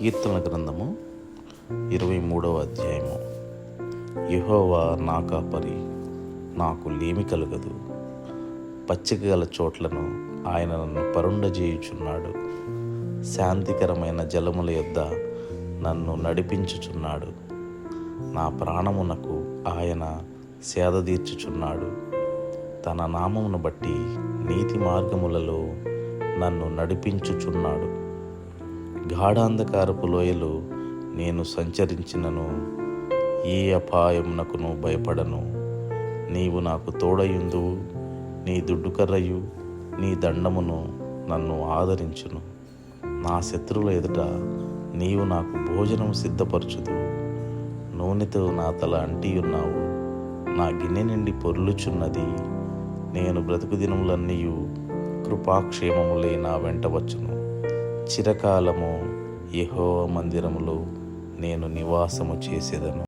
కీర్తన గ్రంథము 23వ అధ్యాయము. యెహోవా నా కాపరి, నాకు లేమి కలుగదు. పచ్చిక గల చోట్లను ఆయన నన్ను పరుండజేయుచున్నాడు. శాంతికరమైన జలముల యొద్ద నన్ను నడిపించుచున్నాడు. నా ప్రాణమునకు ఆయన సేద తీర్చుచున్నాడు. తన నామమును బట్టి నీతి మార్గములలో నన్ను నడిపించుచున్నాడు. గాఢాంధకారపు లోయలో నేను సంచరించినను ఏ అపాయమునకును భయపడను. నీవు నాకు తోడయుందువు. నీ దుడ్డుకర్రయు నీ దండమును నన్ను ఆదరించును. నా శత్రువుల ఎదుట నీవు నాకు భోజనం సిద్ధపరచుదు. నూనెతో నా తల అంటియున్నావు. నా గిన్నె నిండి పొర్లుచున్నది. నేను బ్రతుకు దినములన్నీయు కృపాక్షేమములే నా వెంట వచ్చును. చిరకాలము యెహోవా మందిరములో నేను నివాసము చేసేదను.